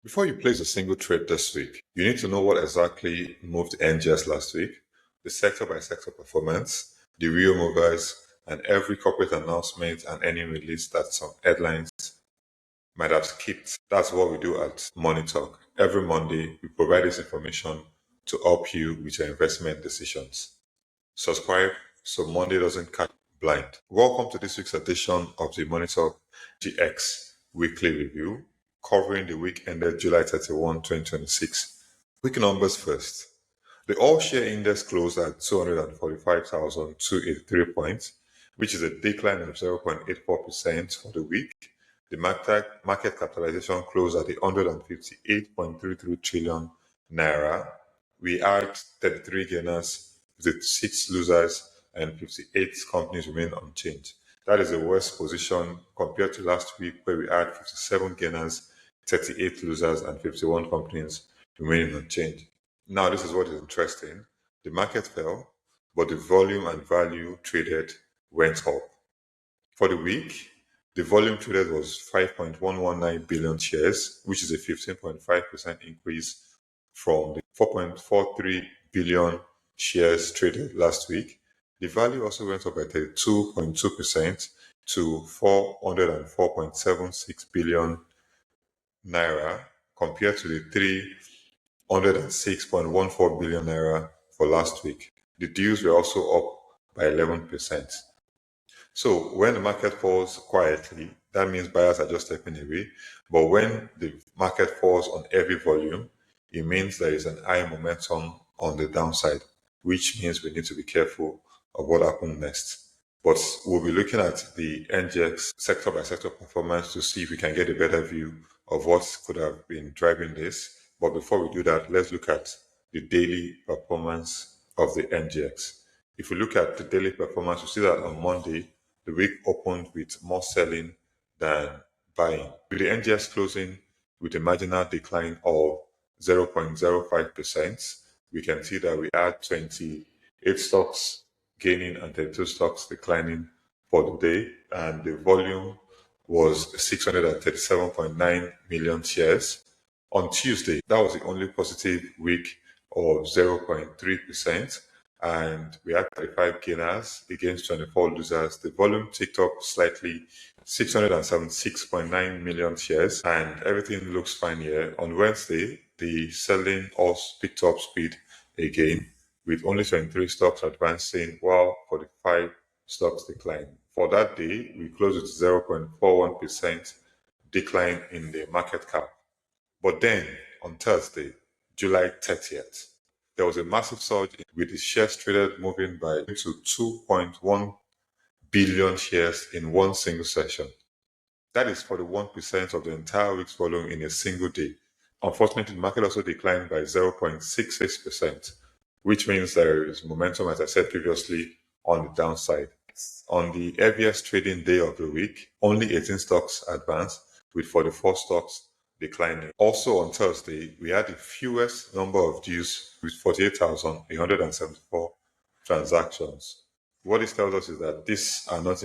Before you place a single trade this week, you need to know what exactly moved NGX last week, the sector by sector performance, the real movers, and every corporate announcement and any release that some headlines might have skipped. That's what we do at Money Talk. Every Monday, we provide this information to help you with your investment decisions. Subscribe so Monday doesn't catch you blind. Welcome to this week's edition of the Money Talk NGX Weekly Review, covering the week ended July 31, 2026. Week numbers first. The All-Share Index closed at 245,283 points, which is a decline of 0.84% for the week. The market capitalization closed at 158.33 trillion naira. We had 33 gainers, 56 losers, and 58 companies remain unchanged. That is the worst position compared to last week, where we had 57 gainers, 38 losers, and 51 companies remaining unchanged. Now, this is what is interesting. The market fell, but the volume and value traded went up. For the week, the volume traded was 5.119 billion shares, which is a 15.5% increase from the 4.43 billion shares traded last week. The value also went up by 32.2% to 404.76 billion naira compared to the 306.14 billion naira for last week. The deals were also up by 11%. So when the market falls quietly, that means buyers are just stepping away. But when the market falls on heavy volume, it means there is an high momentum on the downside, which means we need to be careful of what happens next. But we'll be looking at the NGX sector by sector performance to see if we can get a better view of what could have been driving this. But before we do that, let's look at the daily performance of the NGX. If we look at the daily performance, we see that on Monday, the week opened with more selling than buying, with the NGX closing with a marginal decline of 0.05%. We can see that we had 28 stocks gaining and 32 stocks declining for the day, and the volume was 637.9 million shares. On Tuesday, that was the only positive week of 0.3%, and we had 35 gainers against 24 losers. The volume ticked up slightly, 676.9 million shares, and everything looks fine here. On Wednesday, the selling also picked up speed again, with only 23 stocks advancing while 45 stocks declined. For that day, we closed with 0.41% decline in the market cap. But then, on Thursday, July 30th, there was a massive surge with the shares traded moving by to 2.1 billion shares in one single session. That is 41% of the entire week's volume in a single day. Unfortunately, the market also declined by 0.66%, which means there is momentum, as I said previously, on the downside. On the heaviest trading day of the week, only 18 stocks advanced, with 44 stocks declining. Also on Thursday, we had the fewest number of deals with 48,174 transactions. What this tells us is that these are not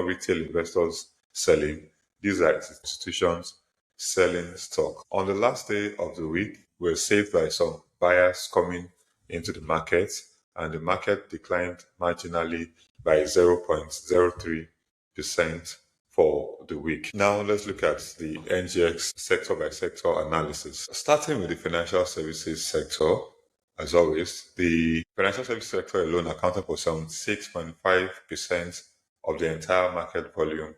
retail investors selling. These are institutions selling stock. On the last day of the week, we were saved by some buyers coming into the market, and the market declined marginally by 0.03% for the week. Now let's look at the NGX sector by sector analysis. Starting with the financial services sector, as always, the financial services sector alone accounted for 76.5% of the entire market volume,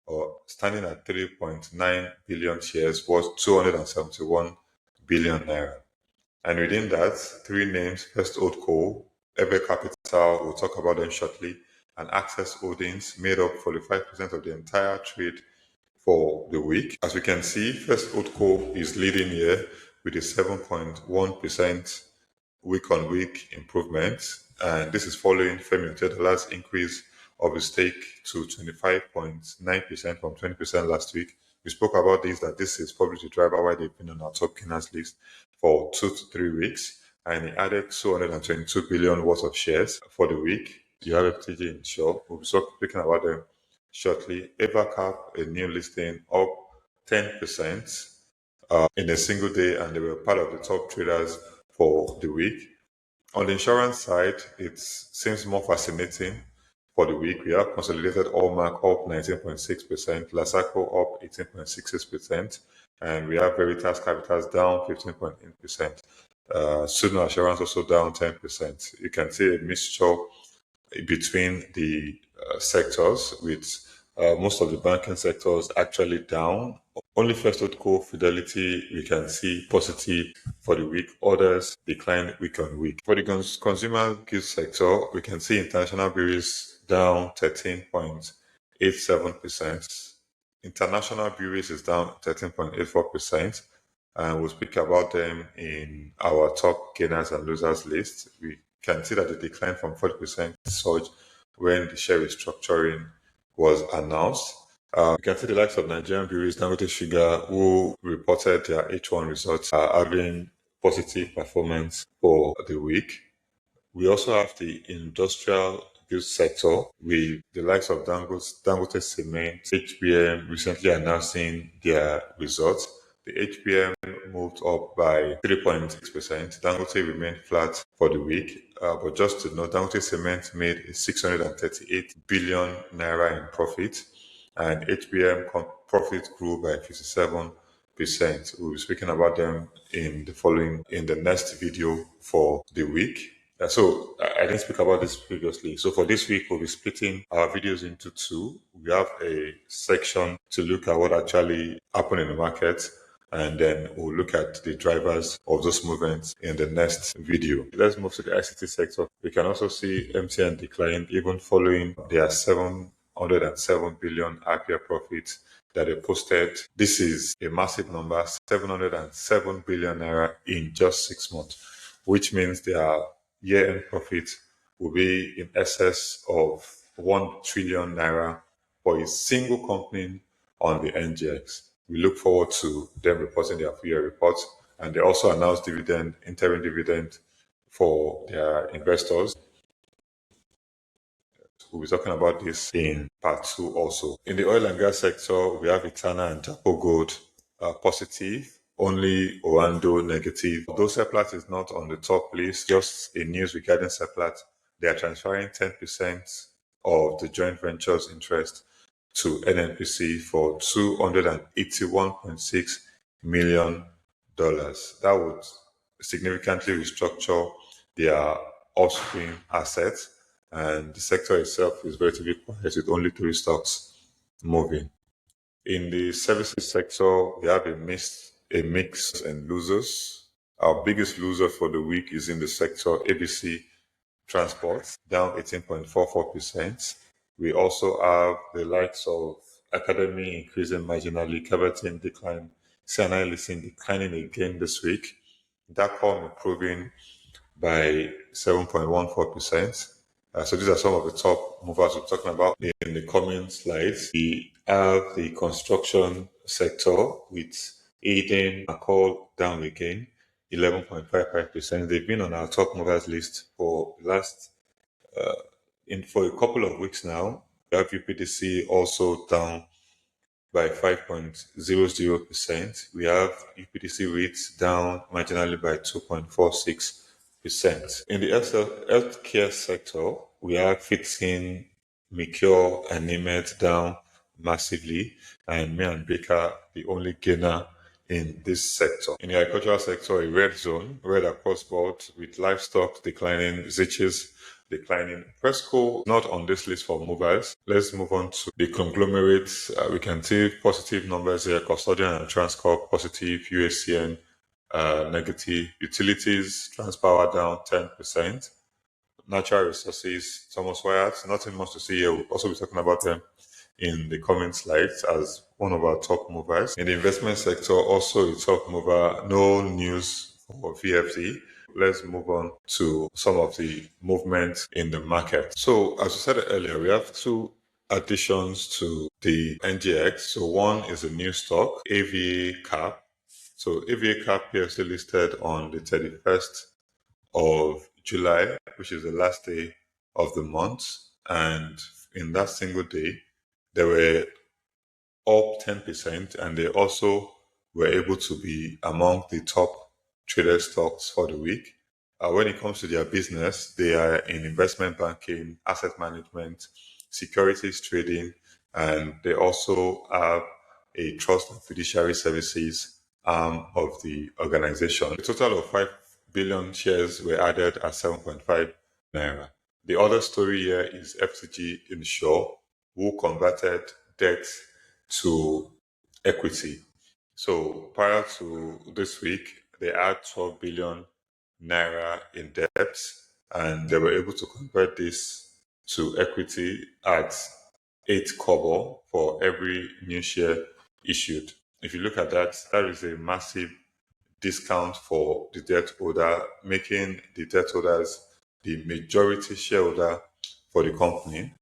or standing at 3.9 billion shares, worth 271 billion naira. And within that, three names: First Holdco, Ever Capital, we'll talk about them shortly, and Access Holdings made up 45% of the entire trade for the week. As we can see, First Holdco is leading here with a 7.1% week-on-week improvement, and this is following Femi Otedola's increase of his stake to 25.9% from 20% last week. We spoke about this, that this is probably to drive why they've been on our top gainers list for 2 to 3 weeks, and he added 222 billion worth of shares for the week. You have FTG in short. We'll be speaking about them shortly. Evercap, a new listing, up 10%. in a single day, and they were part of the top traders for the week. On the insurance side, it seems more fascinating for the week. We have consolidated Allmark up 19.6%, Lasaco up 18.66%, and we have Veritas Capitals down 15.8%. Suno Assurance also down 10%. You can see a mixture between the sectors, with most of the banking sectors actually down. Only First Co, Fidelity, we can see positive for the week. Others decline week on week. For the consumer goods sector, we can see international breweries down 13.87%. International breweries is down 13.84%. And we'll speak about them in our top gainers and losers list. We can see that the decline from 40% surge when the share restructuring was announced. You can see the likes of Nigerian breweries, Dangote Sugar, who reported their H1 results, having positive performance for the week. We also have the industrial goods sector with the likes of Dangote Cement, HBM recently announcing their results. The HBM moved up by 3.6%. Dangote remained flat for the week. But just to note, Dangote Cement made a 638 billion naira in profit, and HBM profit grew by 57%. We'll be speaking about them in the next video for the week. So I didn't speak about this previously. So for this week, we'll be splitting our videos into two. We have a section to look at what actually happened in the market, and then we'll look at the drivers of those movements in the next video. Let's move to the ICT sector. We can also see MTN decline even following their 707 billion IPO profit that they posted. This is a massive number, 707 billion naira in just 6 months, which means their year-end profit will be in excess of 1 trillion naira for a single company on the NGX. We look forward to them reporting their full-year reports, and they also announced interim dividend for their investors. We'll be talking about this in part 2 also. In the oil and gas sector, we have Itana and Japo Gold positive, only Oando negative. Though Seplat is not on the top list, just a news regarding Seplat. They are transferring 10% of the joint venture's interest to NNPC for $281.6 million. That would significantly restructure their upstream assets, and the sector itself is relatively quiet with only 3 stocks moving. In the services sector, we have a mix and losers. Our biggest loser for the week is in the sector ABC Transport, down 18.44%. We also have the likes of Academy increasing marginally, Keverton decline, CNI Leasing declining again this week, Dacom improving by 7.14%. So these are some of the top movers we're talking about in the coming slides. We have the construction sector with Eden Accord down again, 11.55%. They've been on our top movers list for for a couple of weeks now. We have UPDC also down by 5.00%. We have UPDC REITs down marginally by 2.46%. In the healthcare sector, we have Fitzin, Mikio, and Nimet down massively, and May and Baker the only gainer in this sector. In the agricultural sector, a red zone, red across board, with livestock declining, Zichis declining. Presco not on this list for mobiles. Let's move on to the conglomerates. We can see positive numbers here: Custodian and Transcorp positive, USCN negative, utilities, Transpower down 10%, natural resources, Thomas Wyatt, nothing much to see here. We'll also be talking about them in the coming slides as one of our top movers. In the investment sector, also a top mover, no news for VFD. Let's move on to some of the movement in the market. So as I said earlier, we have 2 additions to the NGX. So one is a new stock, AVA Cap. So AVA Cap PLC listed on the 31st of July, which is the last day of the month. And in that single day, they were up 10%, and they also were able to be among the top traded stocks for the week. When it comes to their business, they are in investment banking, asset management, securities trading, and they also have a trust and fiduciary services arm of the organization. A total of 5 billion shares were added at 7.5 naira. The other story here is FTG Insure, who converted debt to equity. So prior to this week, they had 12 billion naira in debt, and they were able to convert this to equity at 8 kobo for every new share issued. If you look at that, that is a massive discount for the debt holder, making the debt holders the majority shareholder for the company.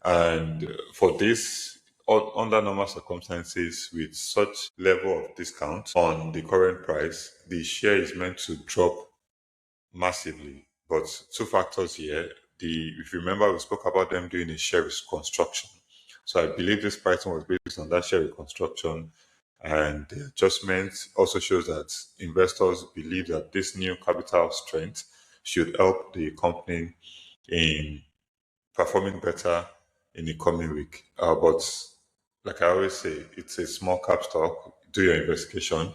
And for this, under normal circumstances, with such level of discount on the current price, the share is meant to drop massively. But two factors here. If you remember, we spoke about them doing a share reconstruction. So I believe this pricing was based on that share reconstruction. And the adjustment also shows that investors believe that this new capital strength should help the company in performing better in the coming week. But like I always say, it's a small cap stock. Do your investigation.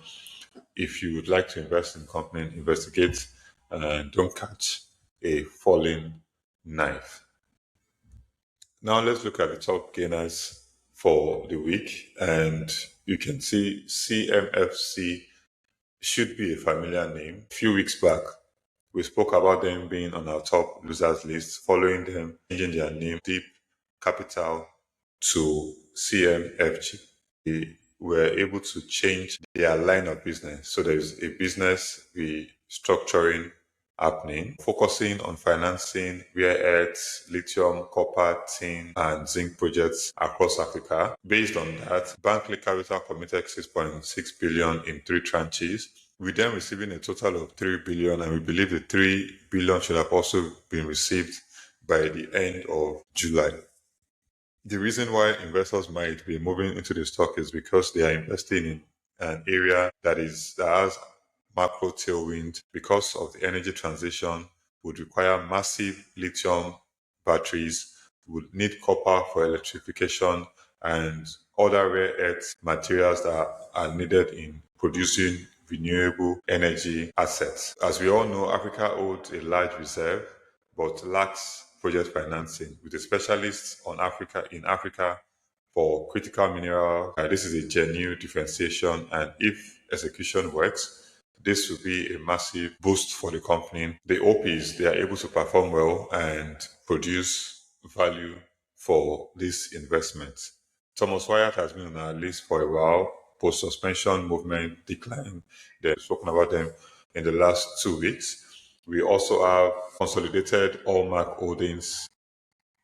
If you would like to invest in company, investigate and don't catch a falling knife. Now let's look at the top gainers for the week. And you can see CMFC should be a familiar name. A few weeks back, we spoke about them being on our top losers list, following them changing their name, Deep Capital, to CMFG. They were able to change their line of business. So there's a business restructuring happening, focusing on financing rare earths, lithium, copper, tin, and zinc projects across Africa. Based on that, Bankley Capital committed 6.6 billion in 3 tranches, with them receiving a total of 3 billion, and we believe the 3 billion should have also been received by the end of July. The reason why investors might be moving into the stock is because they are investing in an area that has macro tailwind, because of the energy transition, would require massive lithium batteries, would need copper for electrification, and other rare earth materials that are needed in producing renewable energy assets. As we all know, Africa holds a large reserve but lacks project financing, with a specialist in Africa for critical mineral. This is a genuine differentiation, and if execution works, this will be a massive boost for the company. The hope is they are able to perform well and produce value for this investment. Thomas Wyatt has been on our list for a while. Post-suspension movement decline. They've spoken about them in the last 2 weeks. We also have consolidated Allmark holdings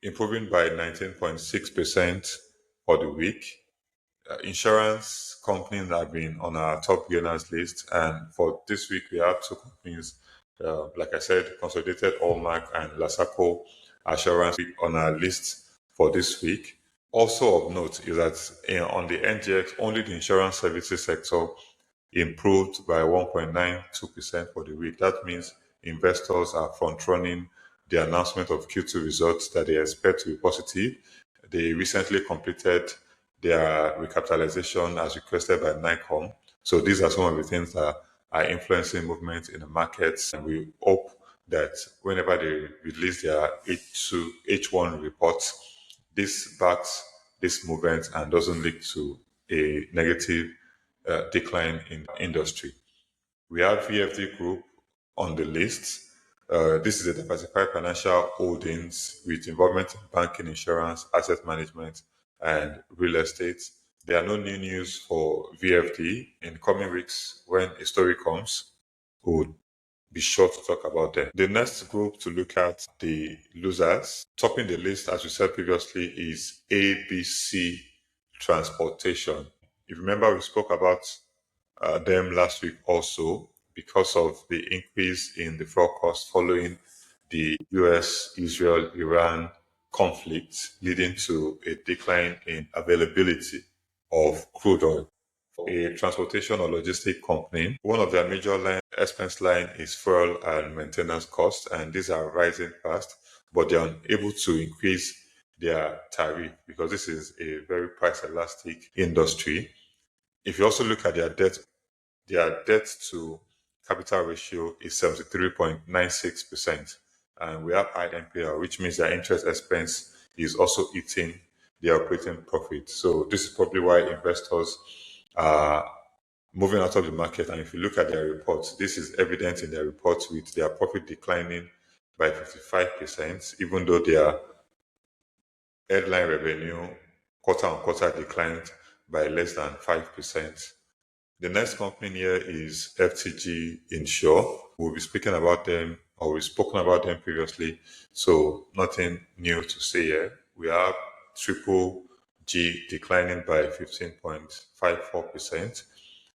improving by 19.6% for the week. Insurance companies have been on our top gainers list, and for this week we have 2 companies, like I said, consolidated Allmark and Lasaco Assurance on our list for this week. Also of note is that on the NGX, only the insurance services sector improved by 1.92% for the week. That means investors are front-running the announcement of Q2 results that they expect to be positive. They recently completed their recapitalization as requested by NICOM. So these are some of the things that are influencing movement in the markets. And we hope that whenever they release their H1 reports, this backs this movement and doesn't lead to a negative decline in industry. We have VFD Group on the list. This is a diversified financial holdings with involvement in banking, insurance, asset management, and real estate. There are no new news for VFD. In coming weeks, when a story comes, we'll be sure to talk about them. The next group to look at, the losers. Topping the list, as we said previously, is ABC Transportation. If you remember, we spoke about them last week also, because of the increase in the fuel cost following the US-Israel-Iran conflict, leading to a decline in availability of crude oil A transportation or logistic company. One of their major expense line is fuel and maintenance costs, and these are rising fast, but they are unable to increase their tariff because this is a very price elastic industry. If you also look at their debt to capital ratio is 73.96%. And we have high NPL, which means their interest expense is also eating their operating profit. So this is probably why investors are moving out of the market. And if you look at their reports, this is evident in their reports with their profit declining by 55%, even though their headline revenue quarter on quarter declined by less than 5%. The next company here is FTG Insure. We'll be speaking about them, or we've spoken about them previously, so nothing new to say here. We have Triple G declining by 15.54%.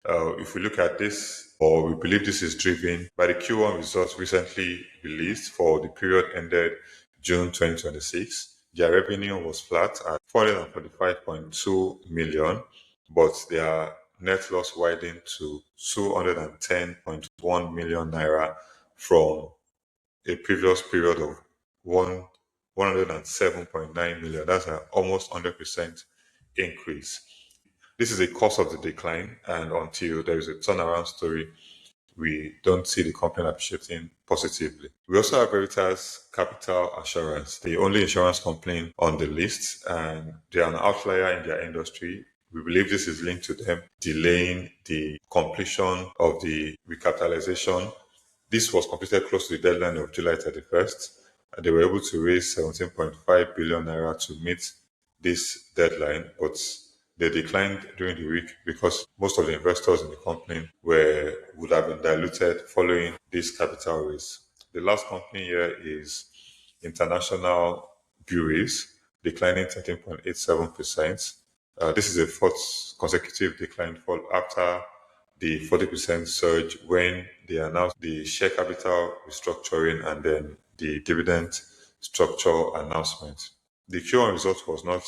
If we look at this, or we believe this is driven by the Q1 results recently released for the period ended June 2026. Their revenue was flat at 445.2 million, but their net loss widened to 210.1 million naira from a previous period of 107.9 million. That's an almost 100% increase. This is a cause of the decline, and until there is a turnaround story, we don't see the company appreciating positively. We also have Veritas Capital Assurance, the only insurance company on the list, and they are an outlier in their industry. We believe this is linked to them delaying the completion of the recapitalization. This was completed close to the deadline of July 31st, and they were able to raise 17.5 billion naira to meet this deadline, but they declined during the week because most of the investors in the company would have been diluted following this capital raise. The last company here is International Breweries, declining 13.87%. This is a fourth consecutive decline fall after the 40% surge when they announced the share capital restructuring and then the dividend structure announcement. The Q1 result was not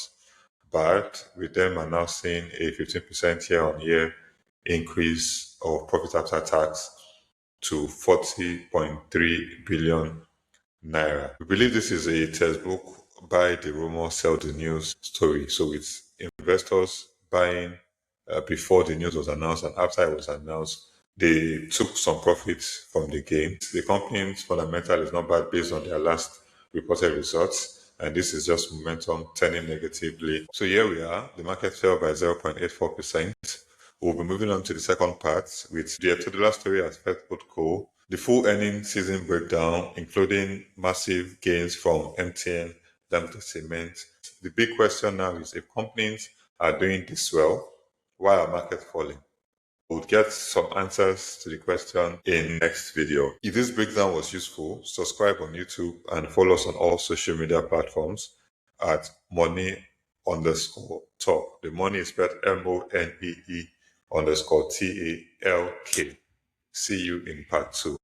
bad, with them announcing a 15% year-on-year increase of profit after tax to 40.3 billion naira. We believe this is a textbook buy the rumor, sell the news story. So with investors buying before the news was announced and after it was announced, they took some profits from the gain. The company's fundamental is not bad based on their last reported results, and this is just momentum turning negatively. So here we are. The market fell by 0.84%. We'll be moving on to the second part with the Todola story at FedPodco, the full earnings season breakdown, including massive gains from MTN, Dangote Cement. The big question now is, if companies are doing this well, why are markets falling? We'll get some answers to the question in next video. If this breakdown was useful, subscribe on YouTube and follow us on all social media platforms at Monee_talk. The Money is spelled MONEE_TALK. See you in part 2.